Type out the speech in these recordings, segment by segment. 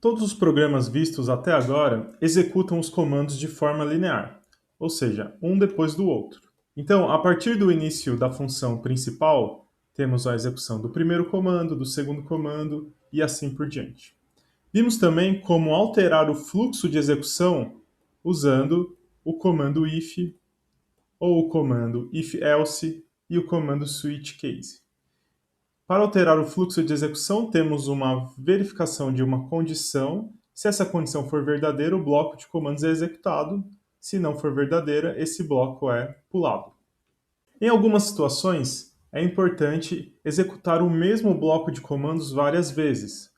Todos os programas vistos até agora executam os comandos de forma linear, ou seja, um depois do outro. Então, a partir do início da função principal, temos a execução do primeiro comando, do segundo comando e assim por diante. Vimos também como alterar o fluxo de execução usando o comando if ou o comando if-else e o comando switch case. Para alterar o fluxo de execução, temos uma verificação de uma condição. Se essa condição for verdadeira, o bloco de comandos é executado. Se não for verdadeira, esse bloco é pulado. Em algumas situações, é importante executar o mesmo bloco de comandos várias vezes.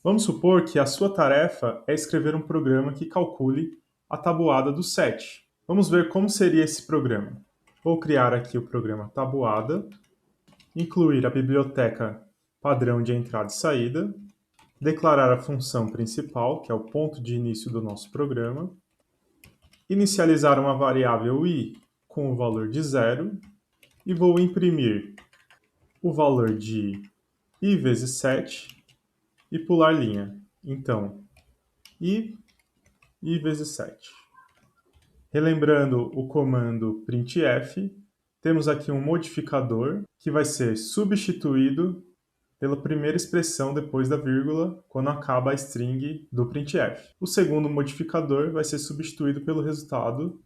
Vamos supor que a sua tarefa é escrever um programa que calcule a tabuada do 7. Vamos ver como seria esse programa. Vou criar aqui o programa tabuada, incluir a biblioteca padrão de entrada e saída, declarar a função principal, que é o ponto de início do nosso programa, inicializar uma variável i com o valor de 0 e vou imprimir o valor de i vezes 7 e pular linha. Então, i vezes 7. Relembrando o comando printf, temos aqui um modificador que vai ser substituído pela primeira expressão depois da vírgula, quando acaba a string do printf. O segundo modificador vai ser substituído pelo resultado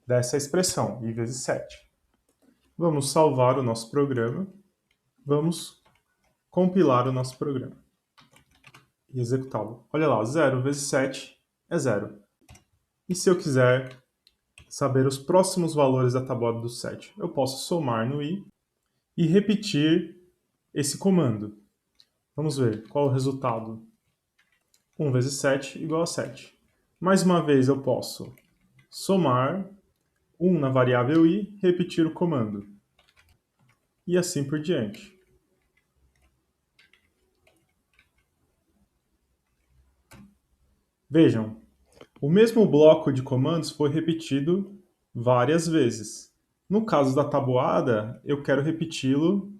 dessa expressão, i vezes 7. Vamos salvar o nosso programa. Vamos compilar o nosso programa e executá-lo. Olha lá, 0 vezes 7 é 0. E se eu quiser saber os próximos valores da tabuada do 7, eu posso somar no i e repetir esse comando. Vamos ver qual é o resultado. 1 vezes 7 igual a 7. Mais uma vez eu posso somar 1 na variável i, repetir o comando. E assim por diante. Vejam, o mesmo bloco de comandos foi repetido várias vezes. No caso da tabuada, eu quero repeti-lo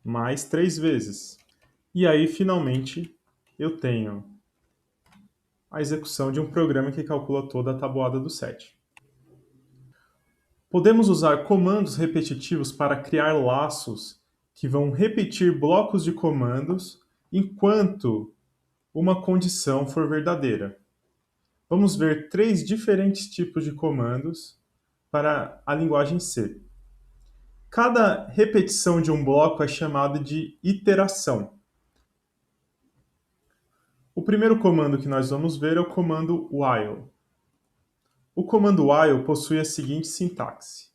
mais 3 vezes. E aí, finalmente, eu tenho a execução de um programa que calcula toda a tabuada do 7. Podemos usar comandos repetitivos para criar laços que vão repetir blocos de comandos enquanto uma condição for verdadeira. Vamos ver 3 diferentes tipos de comandos para a linguagem C. Cada repetição de um bloco é chamada de iteração. O primeiro comando que nós vamos ver é o comando while. O comando while possui a seguinte sintaxe: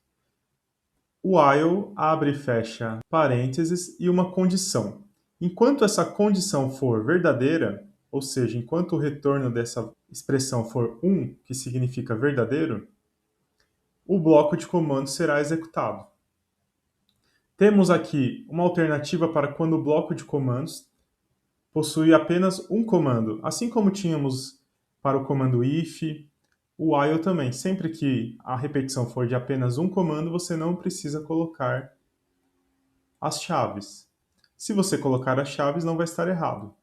while abre e fecha parênteses e uma condição. Enquanto essa condição for verdadeira, ou seja, enquanto o retorno dessa expressão for 1, que significa verdadeiro, o bloco de comando será executado. Temos aqui uma alternativa para quando o bloco de comandos possui apenas um comando, assim como tínhamos para o comando if, o while também. Sempre que a repetição for de apenas um comando, você não precisa colocar as chaves. Se você colocar as chaves, não vai estar errado.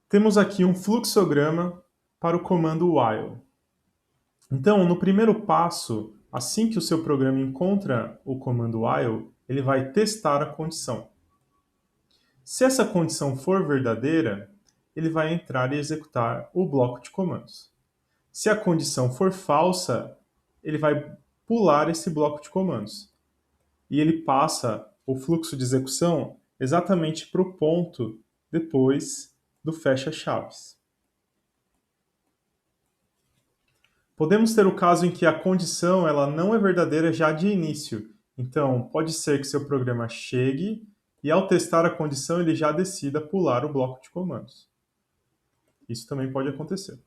Temos aqui um fluxograma para o comando while. Então, no primeiro passo, assim que o seu programa encontra o comando while, ele vai testar a condição. Se essa condição for verdadeira, ele vai entrar e executar o bloco de comandos. Se a condição for falsa, ele vai pular esse bloco de comandos. E ele passa o fluxo de execução exatamente para o ponto depois do fecha-chaves. Podemos ter o caso em que a condição ela não é verdadeira já de início. Então, pode ser que seu programa chegue e, ao testar a condição, ele já decida pular o bloco de comandos. Isso também pode acontecer.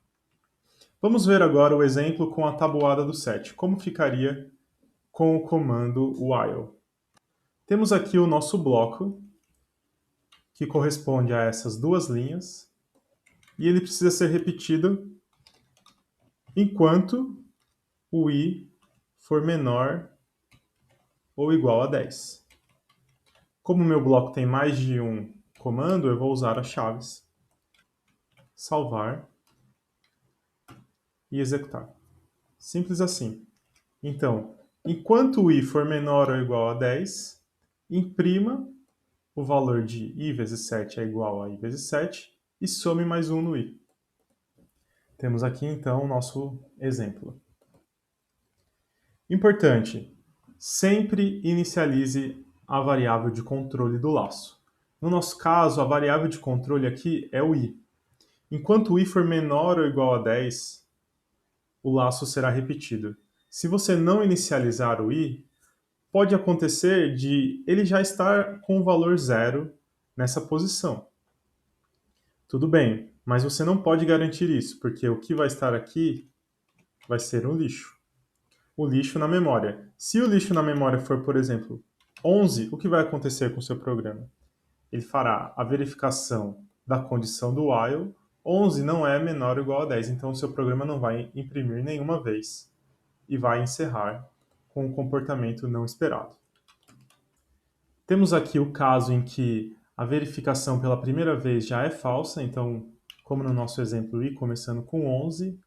Vamos ver agora o exemplo com a tabuada do 7. Como ficaria com o comando while? Temos aqui o nosso bloco, que corresponde a essas duas linhas, e ele precisa ser repetido enquanto o i for menor ou igual a 10. Como o meu bloco tem mais de um comando, eu vou usar as chaves. salvar e executar. Simples assim. Então, enquanto o i for menor ou igual a 10, imprima o valor de i vezes 7 é igual a i vezes 7 e some mais 1 no i. Temos aqui, então, o nosso exemplo. Importante, sempre inicialize a variável de controle do laço. No nosso caso, a variável de controle aqui é o i. Enquanto o i for menor ou igual a 10, o laço será repetido. Se você não inicializar o i, pode acontecer de ele já estar com o valor zero nessa posição. Tudo bem, mas você não pode garantir isso, porque o que vai estar aqui vai ser um lixo. O lixo na memória. Se o lixo na memória for, por exemplo, 11, o que vai acontecer com o seu programa? Ele fará a verificação da condição do while, 11 não é menor ou igual a 10, então o seu programa não vai imprimir nenhuma vez e vai encerrar com um comportamento não esperado. Temos aqui o caso em que a verificação pela primeira vez já é falsa, então, como no nosso exemplo i começando com 11,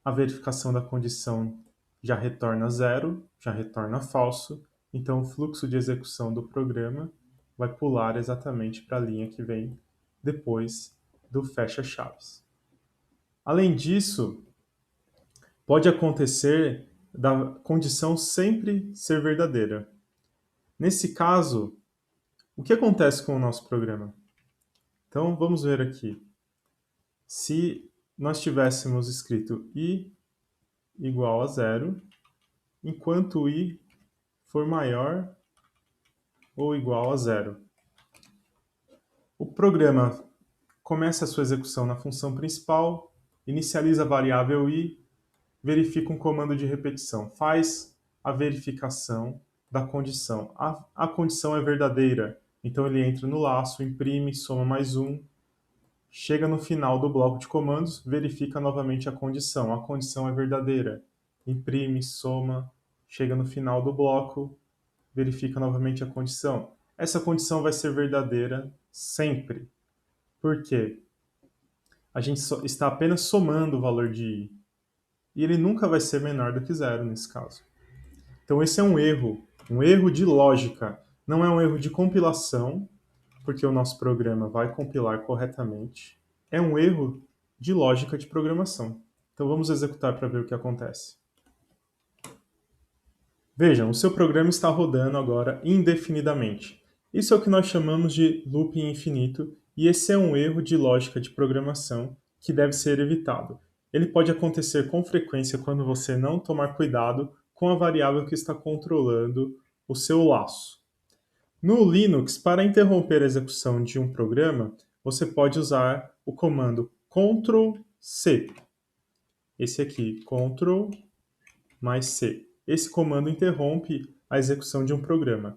a verificação da condição já retorna zero, já retorna falso, então o fluxo de execução do programa vai pular exatamente para a linha que vem depois do fecha-chaves. Além disso, pode acontecer da condição sempre ser verdadeira. Nesse caso, o que acontece com o nosso programa? Então, vamos ver aqui. Se nós tivéssemos escrito i igual a zero, enquanto i for maior ou igual a zero. O programa começa a sua execução na função principal, inicializa a variável i, verifica um comando de repetição, faz a verificação da condição. A condição é verdadeira, então ele entra no laço, imprime, soma mais um, chega no final do bloco de comandos, verifica novamente a condição é verdadeira, imprime, soma, chega no final do bloco, verifica novamente a condição. Essa condição vai ser verdadeira sempre. Por quê? A gente está apenas somando o valor de i. E ele nunca vai ser menor do que zero nesse caso. Então esse é um erro de lógica. Não é um erro de compilação, porque o nosso programa vai compilar corretamente. É um erro de lógica de programação. Então vamos executar para ver o que acontece. Vejam, o seu programa está rodando agora indefinidamente. Isso é o que nós chamamos de looping infinito, e esse é um erro de lógica de programação que deve ser evitado. Ele pode acontecer com frequência quando você não tomar cuidado com a variável que está controlando o seu laço. No Linux, para interromper a execução de um programa, você pode usar o comando Ctrl+C. Esse aqui, Ctrl mais C. Esse comando interrompe a execução de um programa.